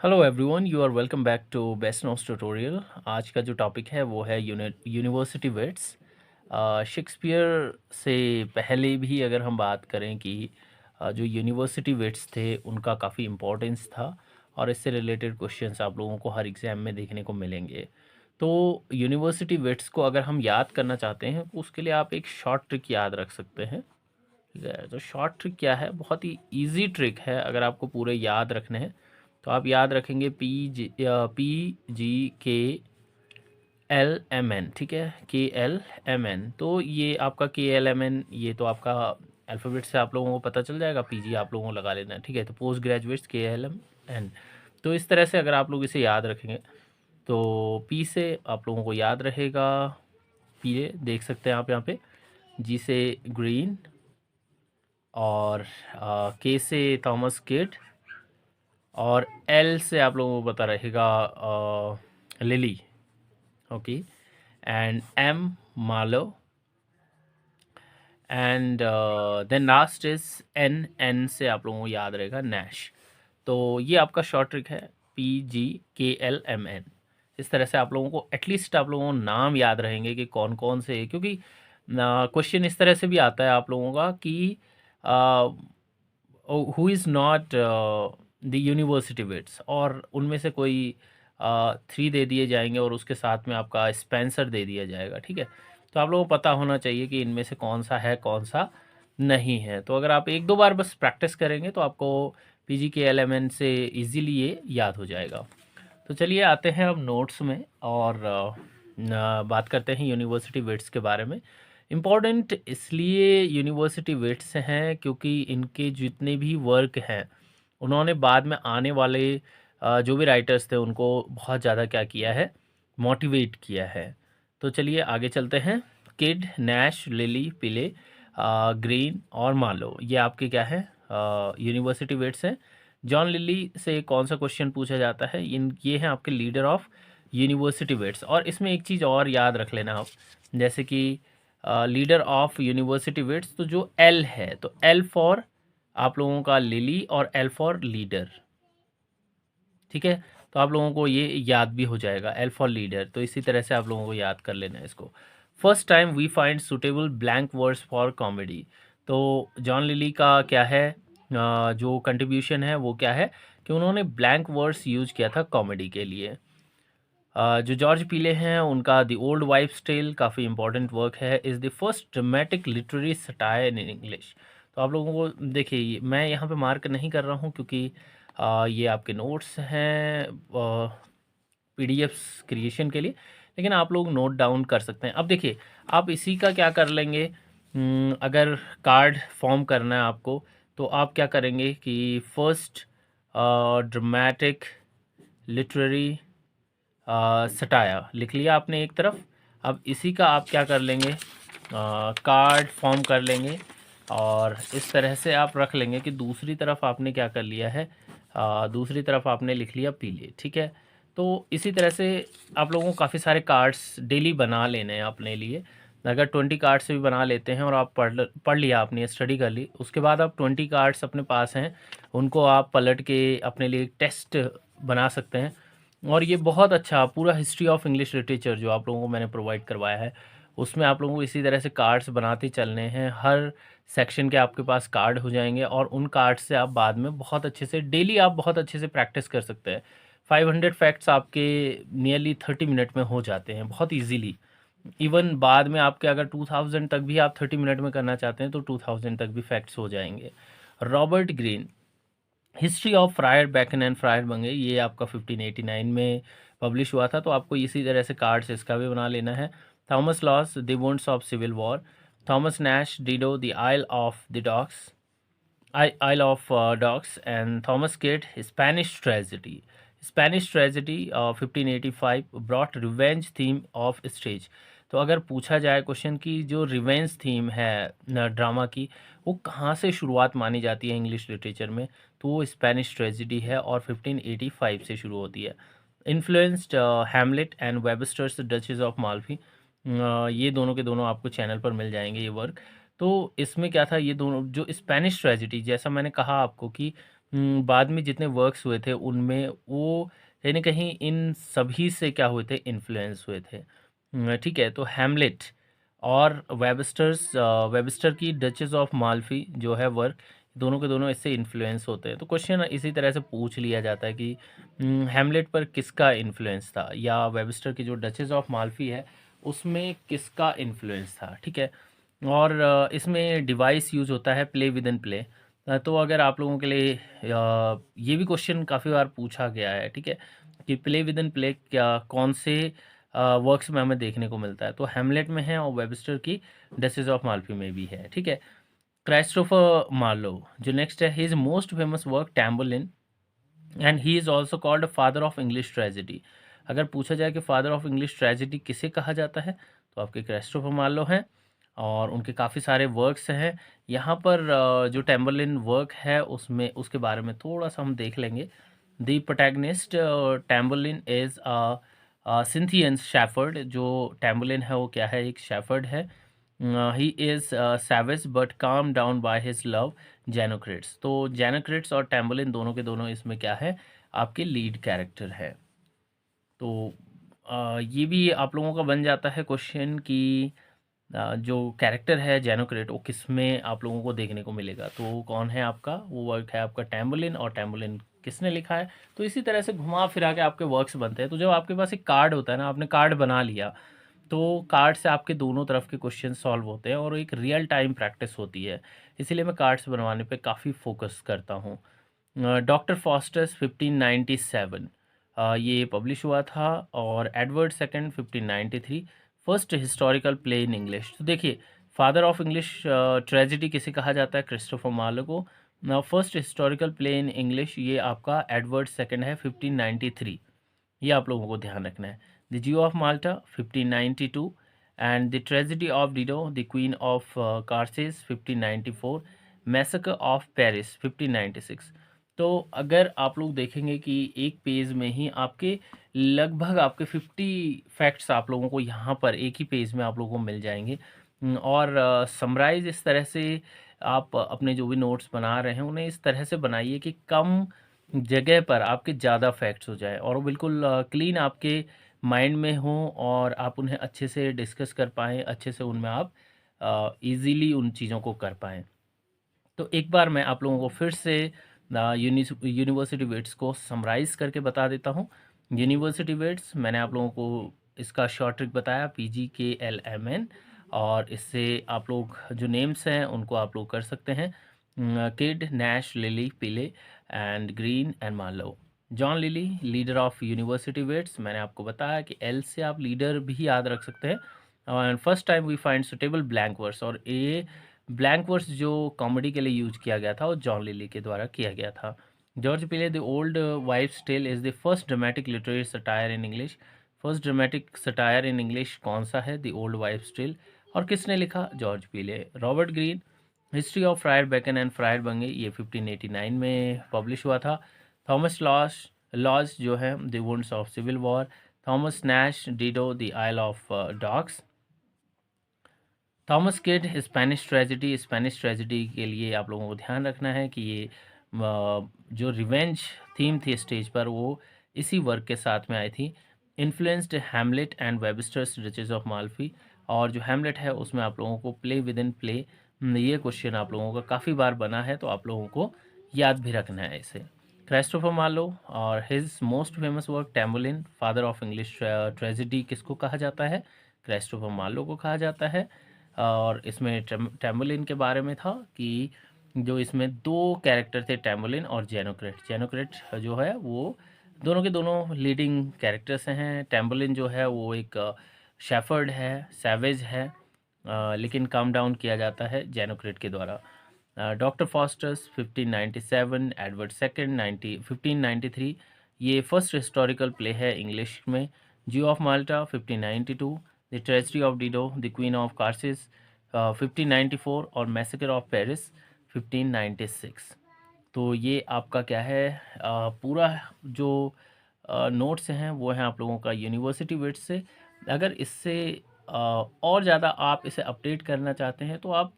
Hello everyone, you are welcome back to best notes tutorial. आज का जो topic है वो है यूनिवर्सिटी वेट्स। शेक्सपियर से पहले भी अगर हम बात करें कि जो यूनिवर्सिटी वेट्स थे उनका काफ़ी इम्पोर्टेंस था और इससे रिलेटेड क्वेश्चंस आप लोगों को हर एग्ज़ाम में देखने को मिलेंगे। तो यूनिवर्सिटी वेट्स को अगर हम याद करना चाहते हैं तो उसके लिए आप एक शॉर्ट ट्रिक याद रख सकते हैं। ठीक है, तो शॉर्ट ट्रिक क्या है? बहुत ही ईजी ट्रिक है। अगर आपको पूरे याद रखने हैं तो आप याद रखेंगे P G K L M N। ठीक है, KLMN। तो ये आपका KLMN, ये तो आपका अल्फ़ाबेट से आप लोगों को पता चल जाएगा। PG आप लोगों को लगा लेना है। ठीक है, तो पोस्ट ग्रेजुएट्स KLMN। तो इस तरह से अगर आप लोग इसे याद रखेंगे तो P से आप लोगों को याद रहेगा, P देख सकते हैं आप यहाँ पे, G से ग्रीन, और K से थॉमस किड, और एल से आप लोगों को पता रहेगा Lyly. Okay, and M Marlowe, and then last is N. N से आप लोगों को याद रहेगा नैश। तो ये आपका शॉर्ट ट्रिक है, PGKLMN। इस तरह से आप लोगों को एटलीस्ट आप लोगों को नाम याद रहेंगे कि कौन कौन से, क्योंकि क्वेश्चन इस तरह से भी आता है आप लोगों का कि who is not the university wits, और उनमें से कोई 3 दे दिए जाएंगे और उसके साथ में आपका स्पेंसर दे दिया जाएगा। ठीक है, तो आप लोगों को पता होना चाहिए कि इनमें से कौन सा है कौन सा नहीं है। तो अगर आप एक दो बार बस प्रैक्टिस करेंगे तो आपको PGKLMN से इजीली ये याद हो जाएगा। तो चलिए आते हैं अब नोट्स में और बात करते हैं यूनिवर्सिटी वेट्स के बारे में। इम्पॉर्टेंट इसलिए यूनिवर्सिटी वेट्स हैं क्योंकि इनके जितने भी वर्क हैं उन्होंने बाद में आने वाले जो भी राइटर्स थे उनको बहुत ज़्यादा क्या किया है, मोटिवेट किया है। तो चलिए आगे चलते हैं। किड, नैश, लिली, पिले, ग्रीन और मालो, ये आपके क्या है, यूनिवर्सिटी वेट्स हैं। जॉन लिली से कौन सा क्वेश्चन पूछा जाता है? ये हैं आपके लीडर ऑफ यूनिवर्सिटी वेट्स। और इसमें एक चीज़ और याद रख लेना आप, जैसे कि लीडर ऑफ यूनिवर्सिटी वेट्स, तो जो एल है तो एल फॉर आप लोगों का लिली और एल फॉर लीडर। ठीक है, तो आप लोगों को ये याद भी हो जाएगा, एल फॉर लीडर। तो इसी तरह से आप लोगों को याद कर लेना है इसको। First time we find suitable blank words for comedy. तो जॉन लिली का क्या है, जो कंट्रीब्यूशन है वो क्या है कि उन्होंने ब्लैंक वर्ड्स यूज किया था कॉमेडी के लिए। जो जॉर्ज पीले हैं उनका द ओल्ड वाइफ्स टेल काफ़ी इंपॉर्टेंट वर्क है, is the first dramatic literary satire in English. तो आप लोगों को देखिए, मैं यहाँ पे मार्क नहीं कर रहा हूँ क्योंकि ये आपके नोट्स हैं PDFs क्रिएशन के लिए, लेकिन आप लोग नोट डाउन कर सकते हैं। अब देखिए, आप इसी का क्या कर लेंगे, अगर कार्ड फॉर्म करना है आपको तो आप क्या करेंगे कि फर्स्ट ड्रामेटिक लिटरेरी सटाया लिख लिया आपने एक तरफ। अब इसी का आप क्या कर लेंगे, कार्ड फॉर्म कर लेंगे और इस तरह से आप रख लेंगे कि दूसरी तरफ आपने क्या कर लिया है, दूसरी तरफ आपने लिख लिया पीले। ठीक है, तो इसी तरह से आप लोगों को काफ़ी सारे कार्ड्स डेली बना लेने हैं अपने लिए। अगर 20 कार्ड्स भी बना लेते हैं और आप पढ़ लिया, आपने स्टडी कर ली, उसके बाद आप 20 कार्ड्स अपने पास हैं उनको आप पलट के अपने लिए एक टेस्ट बना सकते हैं। और ये बहुत अच्छा पूरा हिस्ट्री ऑफ इंग्लिश लिटरेचर जो आप लोगों को मैंने प्रोवाइड करवाया है, उसमें आप लोगों को इसी तरह से कार्ड्स बनाते चलने हैं। हर सेक्शन के आपके पास कार्ड हो जाएंगे और उन कार्ड से आप बाद में बहुत अच्छे से डेली आप बहुत अच्छे से प्रैक्टिस कर सकते हैं। 500 फैक्ट्स आपके नियरली 30 मिनट में हो जाते हैं बहुत ईजीली। इवन बाद में आपके अगर 2000 तक भी आप 30 मिनट में करना चाहते हैं तो 2000 तक भी फैक्ट्स हो जाएंगे। Robert Greene, history of fryer bacon and Friar Bungay, ये आपका 1589 में पब्लिश हुआ था, तो आपको इसी तरह से कार्ड्स इसका भी बना लेना है। Thomas Lodge, the wounds of civil war. Thomas Nashe, Dido, the isle of the dogs, Isle of Dogs, and Thomas Kidd, Spanish Tragedy. Spanish Tragedy 1585 brought revenge theme of stage। तो अगर पूछा जाए question की जो revenge theme है drama की, वो कहाँ से शुरुआत मानी जाती है इंग्लिश लिटरेचर में, तो वो स्पेनिश ट्रेजिडी है और 1585 से शुरू होती है। Influenced Hamlet and Webster's duchess of Malfi, ये दोनों के दोनों आपको चैनल पर मिल जाएंगे ये वर्क। तो इसमें क्या था, ये दोनों जो स्पेनिश ट्रेजिडी, जैसा मैंने कहा आपको कि बाद में जितने वर्क्स हुए थे उनमें वो कहीं न कहीं इन सभी से क्या हुए थे, इन्फ्लुएंस हुए थे। ठीक है, तो हैमलेट और वेबस्टर की डचेस ऑफ माल्फी जो है वर्क, दोनों के दोनों इससे इन्फ्लुएंस होते हैं। तो क्वेश्चन इसी तरह से पूछ लिया जाता है कि हैमलेट पर किसका इन्फ्लुएंस था, या वेबस्टर की जो डचेस ऑफ माल्फी है उसमें किसका इन्फ्लुएंस था। ठीक है, और इसमें डिवाइस यूज़ होता है प्ले विद इन प्ले। तो अगर आप लोगों के लिए ये भी क्वेश्चन काफ़ी बार पूछा गया है, ठीक है, कि प्ले विद इन प्ले क्या कौन से वर्क्स में हमें देखने को मिलता है, तो हैमलेट में है और वेबस्टर की डचेस ऑफ माल्फी में भी है। ठीक है, क्राइस्टोफर मार्लो जो नेक्स्ट है, his most famous work Tamburlaine and he is also called father of English tragedy. अगर पूछा जाए कि फादर ऑफ इंग्लिश ट्रेजिडी किसे कहा जाता है, तो आपके क्राइस्टोफर मार्लो हैं और उनके काफ़ी सारे वर्क्स हैं। यहाँ पर जो टैम्बरलिन वर्क है उसमें उसके बारे में थोड़ा सा हम देख लेंगे। The protagonist Tamburlaine is Scythian shepherd. जो टैम्बरलिन है वो क्या है, एक शेफर्ड है। He is savage but calm down by his love Zenocrate. तो जेनोक्रिट्स और टैम्बरलिन दोनों के दोनों इसमें क्या है, आपके लीड कैरेक्टर है। तो ये भी आप लोगों का बन जाता है क्वेश्चन कि जो कैरेक्टर है जेनोक्रेट वो किस में आप लोगों को देखने को मिलेगा। तो वो कौन है आपका, वो वर्क है आपका टैम्बोलिन, और टैम्बोलिन किसने लिखा है। तो इसी तरह से घुमा फिरा के आपके वर्क्स बनते हैं। तो जब आपके पास एक कार्ड होता है ना, आपने कार्ड बना लिया, तो कार्ड से आपके दोनों तरफ के क्वेश्चन सॉल्व होते हैं और एक रियल टाइम प्रैक्टिस होती है। इसीलिए मैं कार्ड्स बनवाने पे काफ़ी फोकस करता हूँ। डॉक्टर फॉस्टर्स 1597 ये पब्लिश हुआ था, और Edward second 1593 first historical play in English. तो देखिए, फादर ऑफ इंग्लिश ट्रेजिडी किसे कहा जाता है, क्रिस्टोफर मार्लो को। First historical play in English ये आपका एडवर्ड सेकंड है 1593, ये आप लोगों को ध्यान रखना है। The Jew of Malta 1592 and the tragedy of Dido the queen of Carthage 1594, massacre of Paris 1596। तो अगर आप लोग देखेंगे कि एक पेज में ही आपके लगभग आपके 50 फैक्ट्स आप लोगों को यहाँ पर एक ही पेज में आप लोगों को मिल जाएंगे। और समराइज इस तरह से आप अपने जो भी नोट्स बना रहे हैं उन्हें इस तरह से बनाइए कि कम जगह पर आपके ज़्यादा फैक्ट्स हो जाए और वो बिल्कुल क्लीन आपके माइंड में हो और आप उन्हें अच्छे से डिस्कस कर पाएँ, अच्छे से उनमें आप ईज़िली उन चीज़ों को कर पाएँ। तो एक बार मैं आप लोगों को फिर से यूनिवर्सिटी वेट्स को समराइज़ करके बता देता हूँ। यूनिवर्सिटी वेट्स मैंने आप लोगों को इसका शॉर्ट ट्रिक बताया, PGKLMN, और इससे आप लोग जो नेम्स हैं उनको आप लोग कर सकते हैं, Kyd, Nashe, Lyly, Peele and Greene and Marlowe. John Lyly leader of university wits, मैंने आपको बताया कि एल से आप लीडर भी याद रख सकते हैं। And first time we find suitable blank verse, और ये ब्लैंक वर्स जो कॉमेडी के लिए यूज किया गया था वो जॉन लिली के द्वारा किया गया था। George Peele the old wives tale is the first dramatic literary satire in English. First dramatic satire in English कौन सा है, द ओल्ड वाइफ्स टेल, और किसने लिखा, George Peele. Robert Greene history of Friar Bacon and Friar Bungay, ये 1589 में publish हुआ था। थॉमस लॉस लॉज जो है the wounds of civil war. Thomas Nashe Dido the isle of dogs. Thomas Kyd Spanish tragedy, Spanish tragedy के लिए आप लोगों को ध्यान रखना है कि ये जो रिवेंज थीम थी स्टेज पर वो इसी वर्क के साथ में आई थी। Influenced Hamlet and Webster's riches of Malfi, और जो हैमलेट है उसमें आप लोगों को प्ले विद इन प्ले, ये क्वेश्चन आप लोगों का काफ़ी बार बना है तो आप लोगों को याद भी रखना है इसे। क्राइस्टोफर मार्लो और his most famous work Tamburlaine, father of English tragedy किसको कहा जाता है, क्राइस्टोफर मार्लो को कहा जाता है। और इसमें टैम्बोलिन के बारे में था कि जो इसमें दो कैरेक्टर थे, टैम्बोलिन और जेनोक्रेट। जेनोक्रेट जो है वो दोनों के दोनों लीडिंग कैरेक्टर्स हैं। टैम्बोलिन जो है वो एक शेफर्ड है, सैवेज है, लेकिन काम डाउन किया जाता है जेनोक्रेट के द्वारा। डॉक्टर फॉस्टर्स 1597, एडवर्ड सेकंड 1593, ये फर्स्ट हिस्टोरिकल प्ले है इंग्लिश में। Jew of Malta 1592, the tragedy of Dido the queen of Carthage 1594, और मैसेकर ऑफ पेरिस 1596। तो ये आपका क्या है, पूरा जो नोट्स हैं वो हैं आप लोगों का यूनिवर्सिटी वेट से। अगर इससे और ज़्यादा आप इसे अपडेट करना चाहते हैं तो आप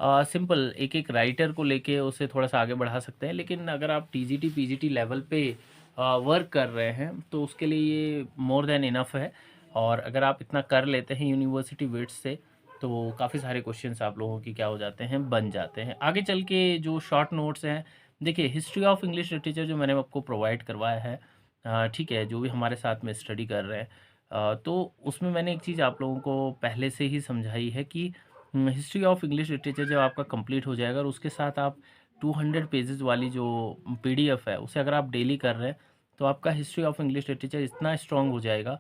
सिंपल एक-एक राइटर को लेके उसे थोड़ा-सा आगे बढ़ा सकते हैं। लेकिन अगर आप टीजीटी, पीजीटी लेवल पे वर्क कर रहे हैं, तो उसके लिए ये मोर दैन इनफ है। और अगर आप इतना कर लेते हैं यूनिवर्सिटी बिट्स से, तो काफ़ी सारे क्वेश्चंस आप लोगों की क्या हो जाते हैं, बन जाते हैं। आगे चल के जो शॉर्ट नोट्स हैं, देखिए हिस्ट्री ऑफ इंग्लिश लिटरेचर जो मैंने आपको प्रोवाइड करवाया है, ठीक है, जो भी हमारे साथ में स्टडी कर रहे हैं, तो उसमें मैंने एक चीज़ आप लोगों को पहले से ही समझाई है कि हिस्ट्री ऑफ इंग्लिश लिटरेचर जब आपका कंप्लीट हो जाएगा और उसके साथ आप 200 पेजेस वाली जो पीडीएफ है उसे अगर आप डेली कर रहे हैं, तो आपका हिस्ट्री ऑफ इंग्लिश लिटरेचर इतना स्ट्रांग हो जाएगा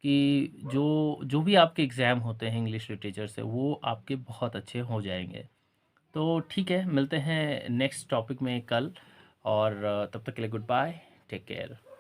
कि जो जो भी आपके एग्ज़ाम होते हैं इंग्लिश लिटरेचर से, वो आपके बहुत अच्छे हो जाएंगे। तो ठीक है, मिलते हैं नेक्स्ट टॉपिक में कल। और तब तक के लिए गुड बाय, टेक केयर।